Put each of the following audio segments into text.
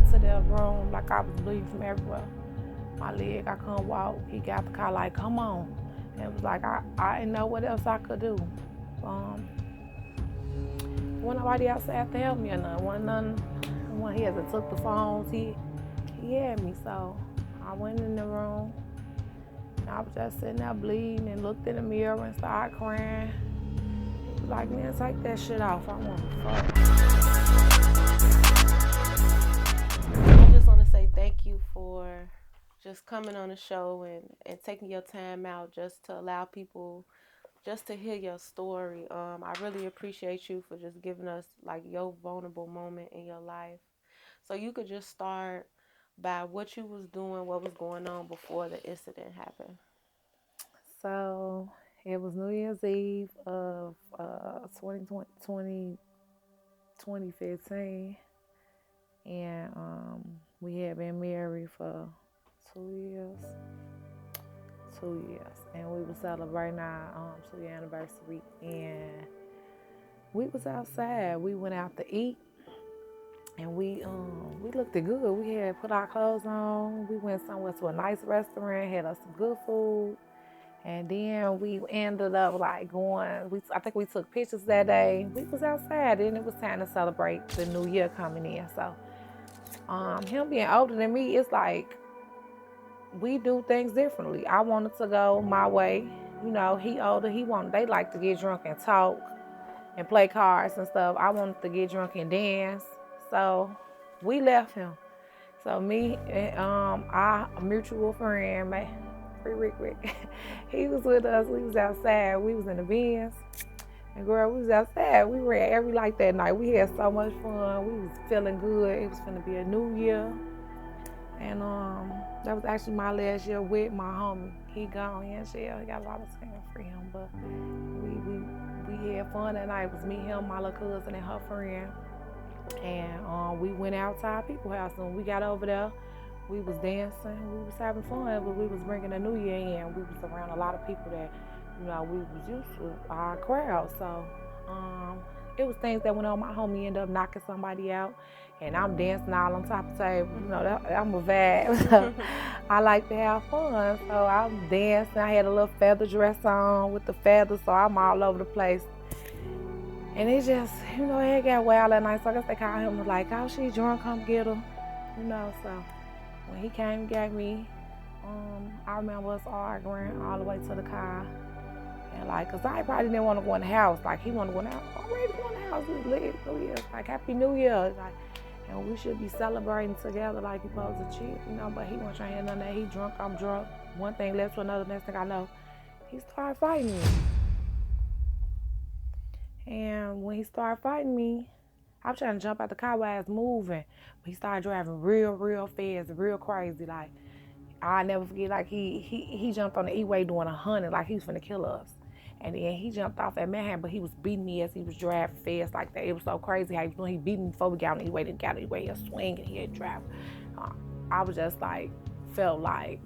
got to the room like I was bleeding from everywhere. My leg, I couldn't walk. He got the car like, come on. And it was like, I didn't know what else I could do. Wasn't nobody outside to help me or nothing. Wasn't none. When he had to took the phones, he had me. So I went in the room. And I was just sitting there bleeding and looked in the mirror and started crying. He was like, man, take that shit off. I want to fuck. I just want to say thank you for just coming on the show and taking your time out just to allow people just to hear your story. I really appreciate you for just giving us like your vulnerable moment in your life. So you could just start by what you was doing, what was going on before the incident happened. So it was New Year's Eve of 2015, and we had been married for 2 years. 2 years, and we were celebrating our 2-year anniversary, and we was outside. We went out to eat, and we looked good. We had put our clothes on. We went somewhere to a nice restaurant, had us some good food, and then we ended up like going. I think we took pictures that day. We was outside, and it was time to celebrate the new year coming in. So, him being older than me, it's like we do things differently. I wanted to go my way. You know, he older. They like to get drunk and talk and play cards and stuff. I wanted to get drunk and dance. So we left him. So me and our mutual friend, Free Rick, he was with us. We was outside. We was in the Benz. And girl, we was outside. We ran every light that night. We had so much fun. We was feeling good. It was finna be a new year. And that was actually my last year with my homie. He gone in jail. He got a lot of time for him, but we had fun that night. It was me, him, my little cousin, and her friend. And we went out to our people's house. And when we got over there, we was dancing. We was having fun, but we was bringing the new year in. We was around a lot of people that, we was used to our crowd. So it was things that went on. My homie ended up knocking somebody out, and I'm dancing all on top of the table. I'm a vibe. So I like to have fun. So I'm dancing. I had a little feather dress on with the feathers, so I'm all over the place. And it just, it got wild that night. So I guess they called him, like, oh, she drunk, come get her. So when he came and got me, I remember us arguing all the way to the car. And cause I probably didn't want to go in the house. Like, he wanted to go in the house. I'm ready to go in the house. It's lit. New Year's. Like, Happy New Year. Like, and we should be celebrating together like you supposed to cheat, but he wasn't trying to hear none of that. He drunk, I'm drunk. One thing led to another. Next thing I know, he started fighting me. And when he started fighting me, I was trying to jump out the car while I was moving. But he started driving real fast, real crazy. Like, I'll never forget, like, he jumped on the E-way doing 100, like he was finna kill us. And then he jumped off at Manhattan, but he was beating me as he was driving fast like that. It was so crazy how he was doing. He beat me before we got on the E-way. Then got on the E-way, he was swinging, he had drive. I was just like, felt like,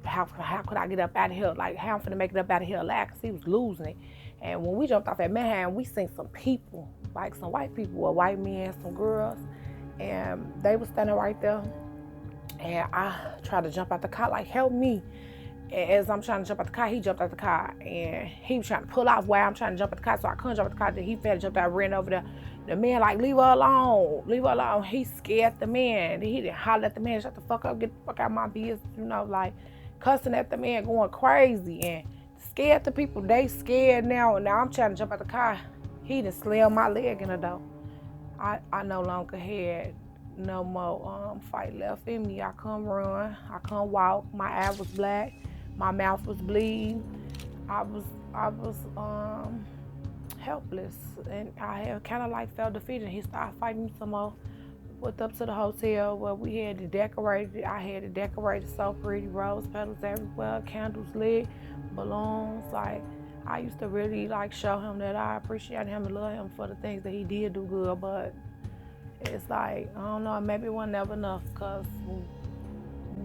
how could I get up out of here? Like, how I'm finna make it up out of here alive? Because he was losing it. And when we jumped off at Manhattan, we seen some people, like some white people, or white men, some girls, and they was standing right there. And I tried to jump out the car, like, help me. And as I'm trying to jump out the car, he jumped out the car. And he was trying to pull off while I'm trying to jump out the car, so I couldn't jump out the car. Then he fell, jumped out, ran over there. The man, like, leave her alone. Leave her alone. He scared the man. He didn't holler at the man, shut the fuck up, get the fuck out of my business, like, cussing at the man, going crazy. And scared the people. They scared now. And now I'm trying to jump out the car. He done slammed my leg in the door. I no longer had no more fight left in me. I couldn't run. I couldn't walk. My eye was black. My mouth was bleeding. I was helpless, and I had kind of like felt defeated. He started fighting me some more. Went up to the hotel where we had it decorated. I had it decorated so pretty, rose petals everywhere, candles lit, balloons. Like, I used to really like show him that I appreciate him and love him for the things that he did do good, but it's like, I don't know, maybe it wasn't never enough, because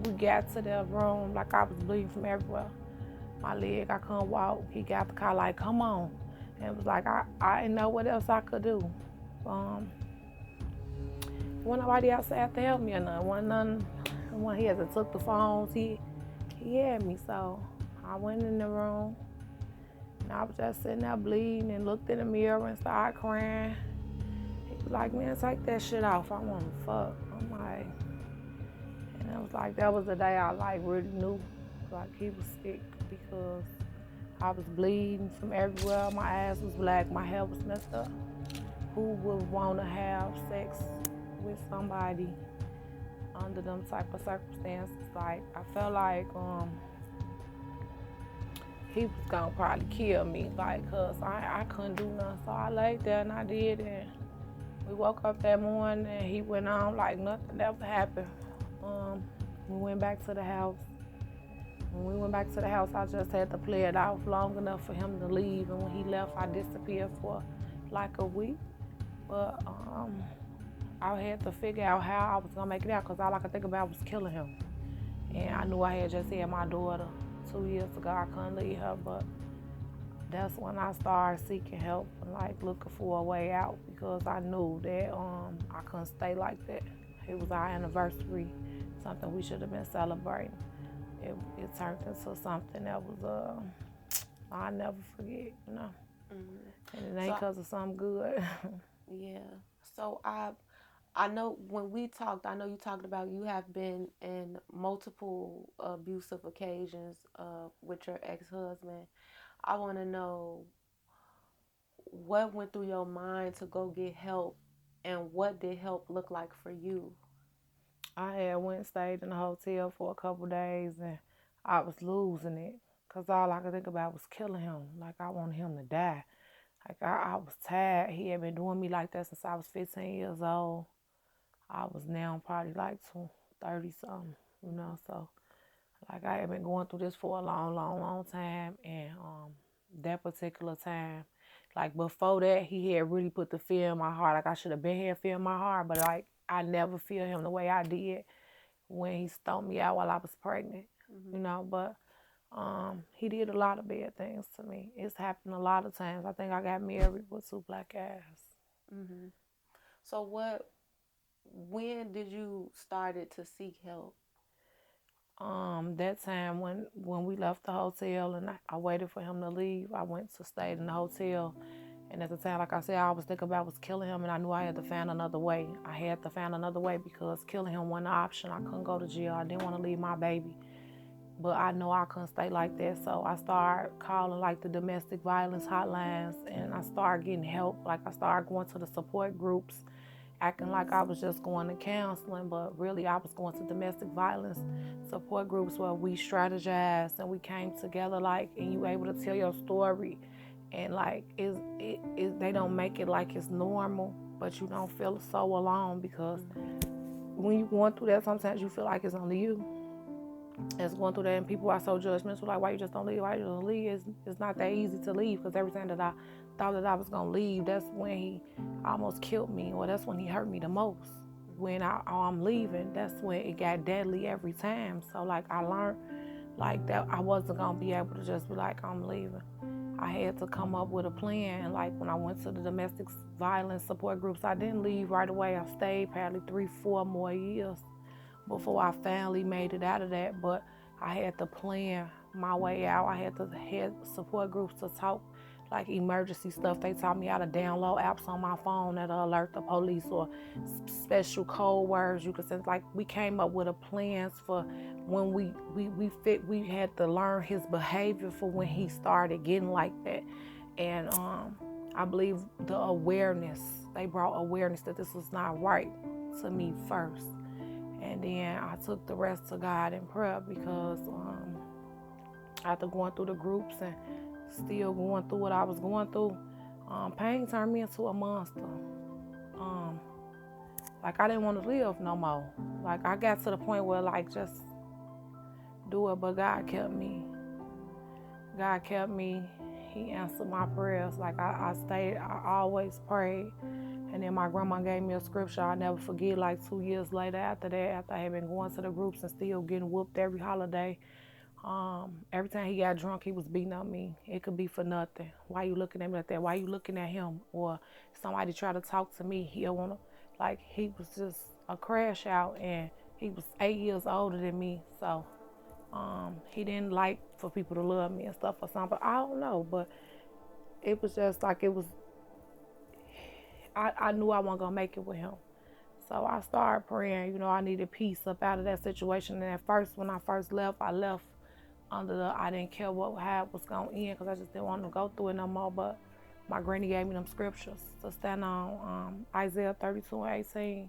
we got to the room like I was bleeding from everywhere. My leg, I couldn't walk. He got the car like, come on. And it was like, I didn't know what else I could do. wasn't nobody outside to help me or nothing. Wasn't none. When he had to took the phones, he had me. So I went in the room and I was just sitting there bleeding and looked in the mirror and started crying. He was like, man, take that shit off. I want to fuck. I'm like, and it was like, that was the day I like really knew like he was sick because I was bleeding from everywhere. My ass was black. My hair was messed up. Who would want to have sex with somebody under them type of circumstances? Like, I felt like he was gonna probably kill me, like, cause I couldn't do nothing. So I laid there and I did, and we woke up that morning and he went on like nothing ever happened. We went back to the house. When we went back to the house, I just had to play it off long enough for him to leave. And when he left, I disappeared for like a week. But I had to figure out how I was gonna make it out, because all I could think about was killing him. And I knew I had just had my daughter 2 years ago. I couldn't leave her, but that's when I started seeking help and like looking for a way out, because I knew that I couldn't stay like that. It was our anniversary, something we should have been celebrating. It turned into something that was I'll never forget, you know. Mm-hmm. And it ain't because of something good. Yeah. So I know when we talked, I know you talked about you have been in multiple abusive occasions with your ex-husband. I want to know what went through your mind to go get help, and what did help look like for you? I had went and stayed in the hotel for a couple days, and I was losing it because all I could think about was killing him. Like, I wanted him to die. Like, I was tired. He had been doing me like that since I was 15 years old. I was now probably like 30 something, you know. So, like, I had been going through this for a long, long, long time. And that particular time, like, before that, he had really put the fear in my heart. Like, I should have been here fear in my heart, but like, I never feel him the way I did when he stoned me out while I was pregnant, Mm-hmm. you know. But he did a lot of bad things to me. It's happened a lot of times. I think I got married with 2 black ass. Mm-hmm. So when did you started to seek help? That time when we left the hotel and I waited for him to leave, I went to stay in the hotel. And at the time, like I said, I was thinking about was killing him, and I knew I had to find another way. I had to find another way because killing him wasn't an option. I couldn't go to jail. I didn't want to leave my baby. But I know I couldn't stay like that. So I started calling like the domestic violence hotlines, and I started getting help. Like, I started going to the support groups, acting like I was just going to counseling, but really I was going to domestic violence support groups where we strategized and we came together, like, and you able to tell your story. And like, they don't make it like it's normal, but you don't feel so alone, because when you're going through that, sometimes you feel like it's only you that's going through that, and people are so judgmental, like, why you just don't leave, why you don't leave. It's not that easy to leave, because every time that I thought that I was going to leave, that's when he almost killed me, or that's when he hurt me the most. When I'm leaving, that's when it got deadly every time. So like, I learned like that I wasn't going to be able to just be like, I'm leaving. I had to come up with a plan. Like, when I went to the domestic violence support groups, I didn't leave right away. I stayed probably 3-4 more years before I finally made it out of that. But I had to plan my way out. I had to head support groups to talk like emergency stuff. They taught me how to download apps on my phone that'll alert the police, or special code words you could send. Like, we came up with a plans for when we had to learn his behavior for when he started getting like that. And I believe the awareness, they brought awareness that this was not right to me first. And then I took the rest to God in prayer, because after going through the groups and still going through what I was going through, pain turned me into a monster. Like, I didn't want to live no more. Like, I got to the point where, like, just do it, but God kept me. God kept me. He answered my prayers. Like, I stayed, I always prayed. And then my grandma gave me a scripture I'll never forget, like 2 years later after that, after I had been going to the groups and still getting whooped every holiday. Every time he got drunk, he was beating on me. It could be for nothing. Why you looking at me like that? Why you looking at him? Or somebody try to talk to me, he'll want to Like, he was just a crash out, and he was 8 years older than me. So he didn't like for people to love me and stuff or something. I don't know, but it was just like it was. I knew I wasn't gonna make it with him. So I started praying. I needed peace up out of that situation. And at first, when I first left, I left under the I didn't care how it was gonna end because I just didn't want to go through it no more. But my granny gave me them scriptures to stand on, Isaiah 32:18.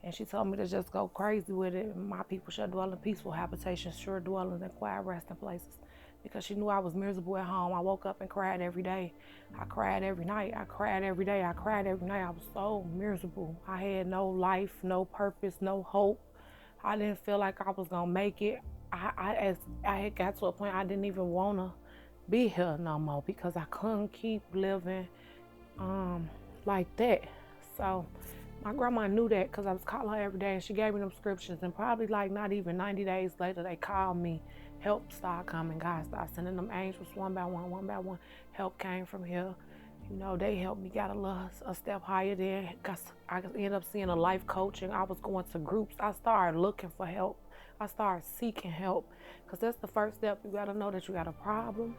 And she told me to just go crazy with it. My people shall dwell in peaceful habitations, sure dwellings and quiet resting places. Because she knew I was miserable at home. I woke up and cried every day. I cried every night. I cried every day. I cried every night. I was so miserable. I had no life, no purpose, no hope. I didn't feel like I was gonna make it. I had got to a point I didn't even wanna be here no more because I couldn't keep living like that. So my grandma knew that because I was calling her every day and she gave me them scriptures. And probably like not even 90 days later, they called me. Help started coming. God started sending them angels one by one, one by one. Help came from here. They helped me got a step higher there. I ended up seeing a life coach and I was going to groups. I started looking for help. I started seeking help because that's the first step. You got to know that you got a problem.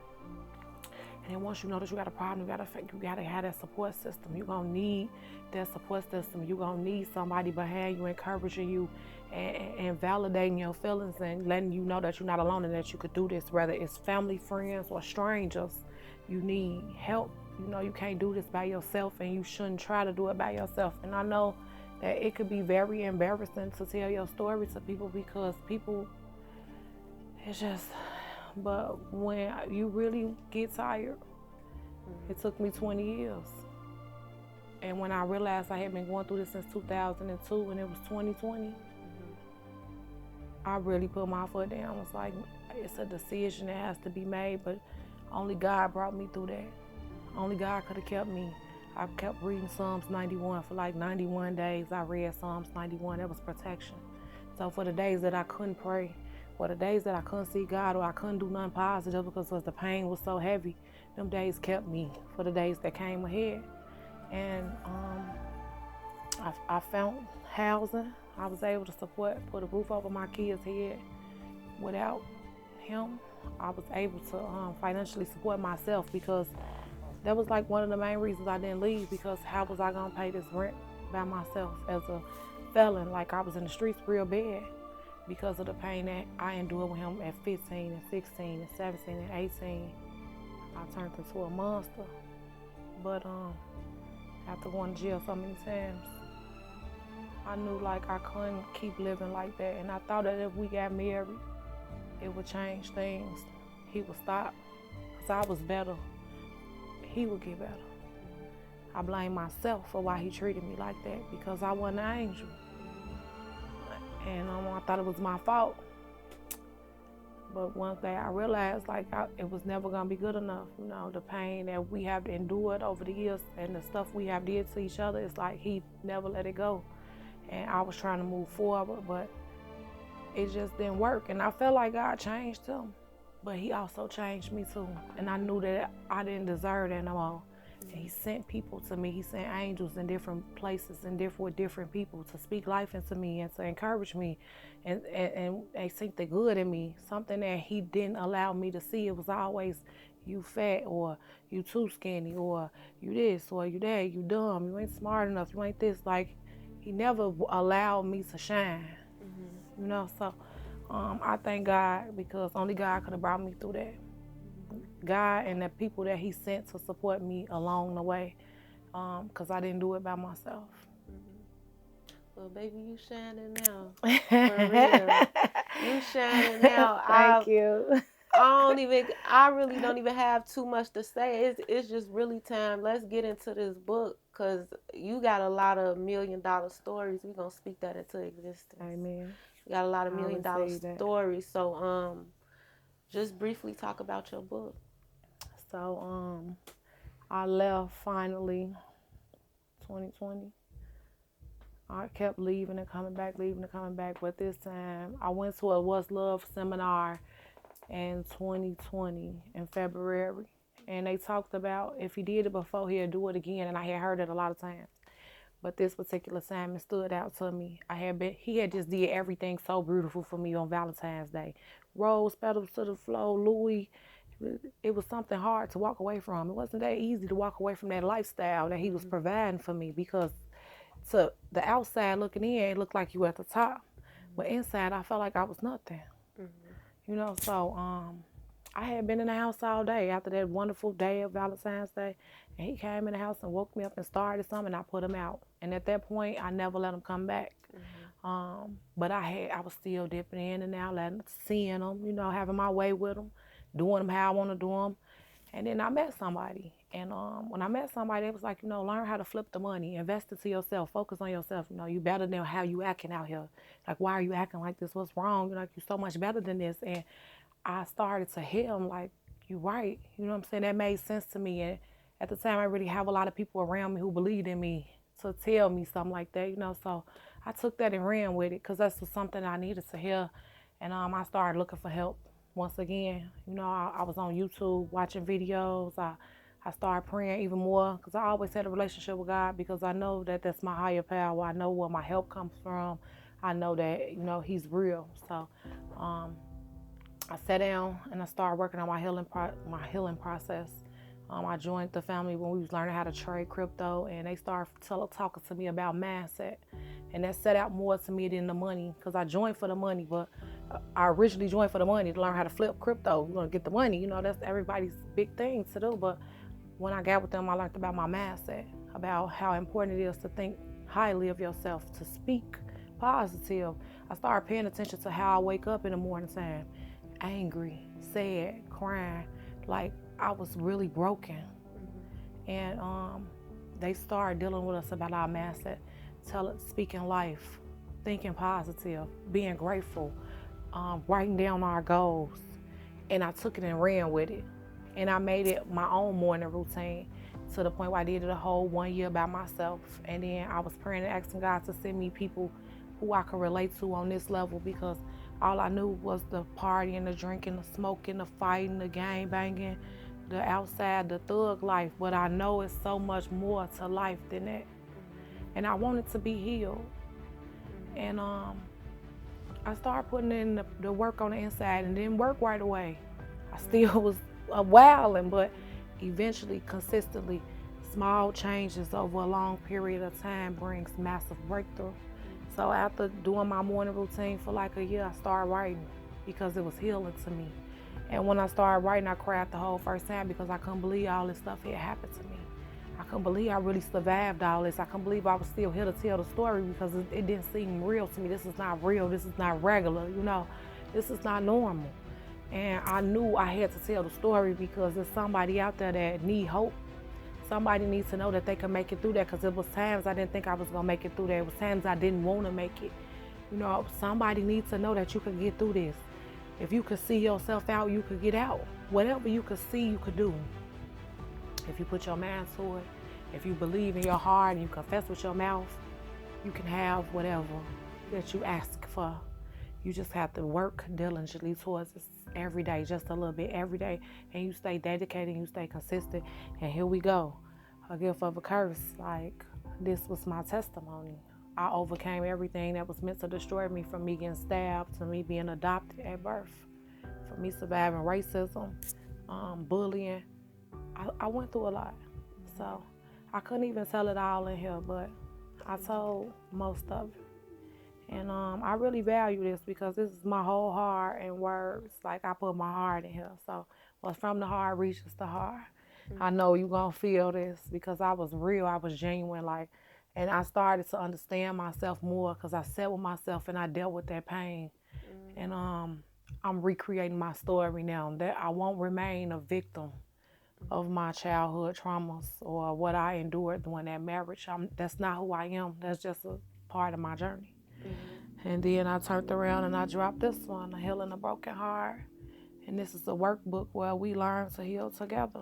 And then once you know that you got a problem, you gotta have that support system. You're gonna need that support system. You're gonna need somebody behind you, encouraging you and validating your feelings and letting you know that you're not alone and that you could do this, whether it's family, friends, or strangers. You need help. You can't do this by yourself and you shouldn't try to do it by yourself. And I know that it could be very embarrassing to tell your story to people because people, it's just, but when you really get tired, it took me 20 years. And when I realized I had been going through this since 2002 and it was 2020, I really put my foot down. It's like, it's a decision that has to be made, but only God brought me through that. Only God could have kept me. I kept reading Psalms 91 for like 91 days. I read Psalms 91. That was protection. So for the days that I couldn't pray, for the days that I couldn't see God or I couldn't do nothing positive because the pain was so heavy, them days kept me for the days that came ahead. And I found housing. I was able to put a roof over my kids' head. Without him, I was able to financially support myself because that was like one of the main reasons I didn't leave, because how was I gonna pay this rent by myself as a felon? Like, I was in the streets real bad because of the pain that I endured with him at 15 and 16 and 17 and 18. I turned into a monster. But after going to jail so many times, I knew like I couldn't keep living like that. And I thought that if we got married, it would change things. He would stop because I was better. He would get better. I blame myself for why he treated me like that because I wasn't an angel. And I thought it was my fault. But one day I realized it was never gonna be good enough. The pain that we have endured over the years and the stuff we have did to each other, it's like he never let it go. And I was trying to move forward, but it just didn't work. And I felt like God changed him, but he also changed me too. And I knew that I didn't deserve that no more. And he sent people to me. He sent angels in different places and with different people to speak life into me and to encourage me and they see the good in me, something that he didn't allow me to see. It was always, you fat, or you too skinny, or you this, or you that, you dumb, you ain't smart enough, you ain't this. Like, he never allowed me to shine. So I thank God because only God could have brought me through that. God and the people that he sent to support me along the way, because I didn't do it by myself. Well, baby, you shining now. For real. You shining now. Thank you. I really don't even have too much to say. It's just really time. Let's get into this book because you got a lot of $1 million stories. We're going to speak that into existence. Amen. You got a lot of $1 million stories. So just briefly talk about your book. So I left finally 2020. I kept leaving and coming back, but this time I went to a What's Love seminar in 2020 in February, and they talked about if he did it before, he'll do it again, and I had heard it a lot of times. But this particular assignment stood out to me. He had just did everything so beautiful for me on Valentine's Day. Rose petals to the floor, Louis. It was something hard to walk away from. It wasn't that easy to walk away from that lifestyle that he was providing for me, because to the outside looking in, it looked like you were at the top. But inside, I felt like I was nothing. So I had been in the house all day after that wonderful day of Valentine's Day, and he came in the house and woke me up and started something, and I put him out. And at that point, I never let him come back. But I was still dipping in and out, seeing him, having my way with him, doing them how I want to do them. And then I met somebody. And when I met somebody, it was like, learn how to flip the money, invest into yourself, focus on yourself. You better than how you acting out here. Like, why are you acting like this? What's wrong? You're so much better than this. And I started to hear him like, you right. You know what I'm saying? That made sense to me. And at the time, I really have a lot of people around me who believed in me to tell me something like that, So I took that and ran with it, because that's something I needed to hear. And I started looking for help once again. I was on YouTube watching videos. I started praying even more, because I always had a relationship with God, because I know that that's my higher power. I know where my help comes from. I know that, he's real. So I sat down and I started working on my healing process. I joined the family when we was learning how to trade crypto, and they started talking to me about mindset. And that set out more to me than the money, because I joined for the money, but I originally joined for the money to learn how to flip crypto. You're going to get the money, that's everybody's big thing to do. But when I got with them, I learned about my mindset, about how important it is to think highly of yourself, to speak positive. I started paying attention to how I wake up in the morning time, angry, sad, crying, like I was really broken. And they started dealing with us about our mindset, speaking life, thinking positive, being grateful, writing down our goals. And I took it and ran with it. And I made it my own morning routine, to the point where I did it a whole 1 year by myself. And then I was praying and asking God to send me people who I could relate to on this level, because all I knew was the partying, the drinking, the smoking, the fighting, the gang banging, the outside, the thug life. But I know it's so much more to life than that. And I wanted to be healed. And I started putting in the work on the inside, and didn't work right away. I still was wilding, but eventually, consistently, small changes over a long period of time brings massive breakthrough. So after doing my morning routine for like a year, I started writing, because it was healing to me. And when I started writing, I cried the whole first time, because I couldn't believe all this stuff had happened to me. I couldn't believe I really survived all this. I couldn't believe I was still here to tell the story, because it didn't seem real to me. This is not real. This is not regular. This is not normal. And I knew I had to tell the story, because there's somebody out there that need hope. Somebody needs to know that they can make it through that, because it was times I didn't think I was going to make it through that. It was times I didn't want to make it. Somebody needs to know that you can get through this. If you could see yourself out, you could get out. Whatever you could see, you could do. If you put your mind to it, if you believe in your heart and you confess with your mouth, you can have whatever that you ask for. You just have to work diligently towards this every day, just a little bit every day. And you stay dedicated and you stay consistent. And here we go. A gift of a curse. Like, this was my testimony. I overcame everything that was meant to destroy me, from me getting stabbed to me being adopted at birth, from me surviving racism, bullying. I went through a lot. So I couldn't even tell it all in here, but I told most of it. And I really value this, because this is my whole heart and words. Like, I put my heart in here. So what's from the heart reaches the heart. I know you're going to feel this, because I was real. I was genuine. And I started to understand myself more, because I sat with myself and I dealt with that pain. And I'm recreating my story now, that I won't remain a victim of my childhood traumas or what I endured during that marriage. That's not who I am. That's just a part of my journey. And then I turned around and I dropped this one, Healing a Broken Heart. And this is a workbook where we learn to heal together.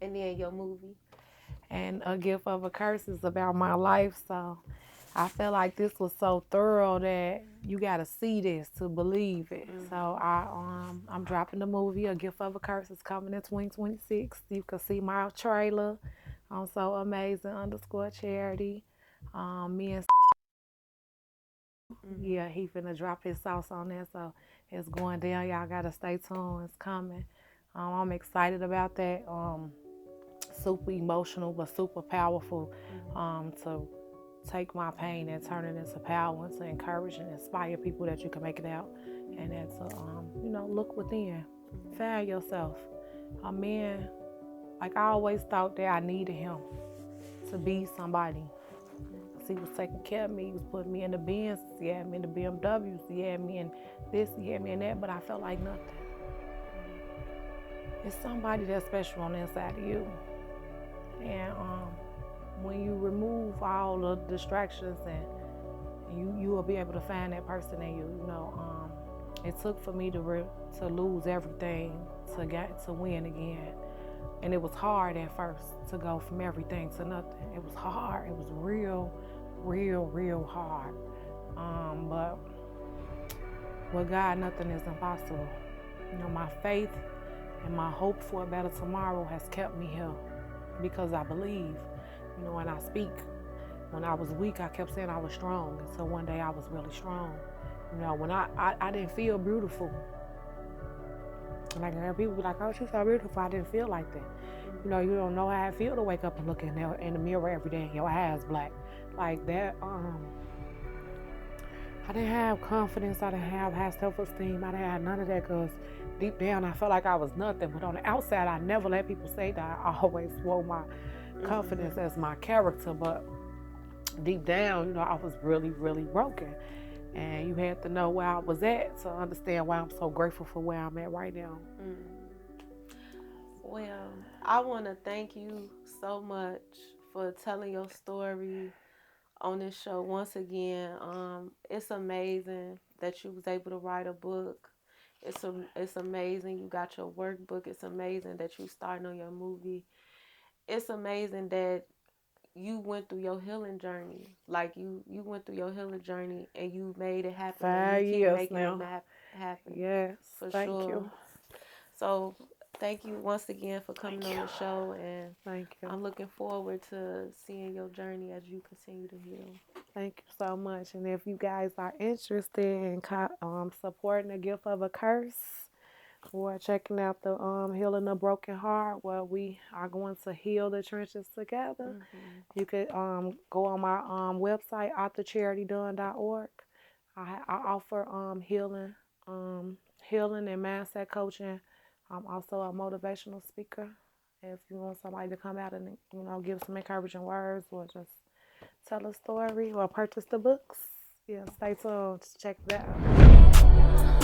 And then your movie. And A Gift of a Curse is about my life. So I feel like this was so thorough that you got to see this to believe it. So I'm dropping the movie. A Gift of a Curse is coming in 2026. You can see my trailer on So Amazing _charity. Me and Mm-hmm. yeah, he finna drop his sauce on there, so it's going down. Y'all gotta stay tuned. It's coming. I'm excited about that. Super emotional, but super powerful. To take my pain and turn it into power, and to encourage and inspire people that you can make it out, and then to look within, find yourself. A man, like I always thought that I needed him to be somebody. He was taking care of me. He was putting me in the Benz. He had me in the BMWs. He had me in this. He had me in that. But I felt like nothing. It's somebody that's special on the inside of you. And when you remove all the distractions, and you will be able to find that person in you. It took for me to lose everything to win again. And it was hard at first to go from everything to nothing. It was hard. It was real, real, real hard. But with God, nothing is impossible. My faith and my hope for a better tomorrow has kept me here because I believe. When I speak, when I was weak, I kept saying I was strong. And so one day I was really strong. When I didn't feel beautiful. Like people be like, "Oh, she's so beautiful." I didn't feel like that. You don't know how I feel to wake up and look in the mirror every day and your eyes black. Like that, I didn't have confidence. I didn't have high self-esteem. I didn't have none of that because deep down I felt like I was nothing. But on the outside, I never let people say that. I always wore my confidence as my character. But deep down, I was really, really broken. And you had to know where I was at to understand why I'm so grateful for where I'm at right now. Well, I want to thank you so much for telling your story on this show once again. It's amazing that you was able to write a book. It's amazing you got your workbook. It's amazing that you starting on your movie. It's amazing that you went through your healing journey. Like you went through your healing journey and you made it happen. 5 and you keep years making now. it happen. Yes, For thank sure. you. So thank you once again for coming on the show, and thank you. I'm looking forward to seeing your journey as you continue to heal. Thank you so much. And if you guys are interested in supporting the gift of a curse or checking out the Healing a Broken Heart, where we are going to heal the trenches together, you could go on my website, authorcharitydone.org. I offer healing and mindset coaching. I'm also a motivational speaker. If you want somebody to come out and give some encouraging words or just tell a story or purchase the books, yeah, stay tuned to check that out.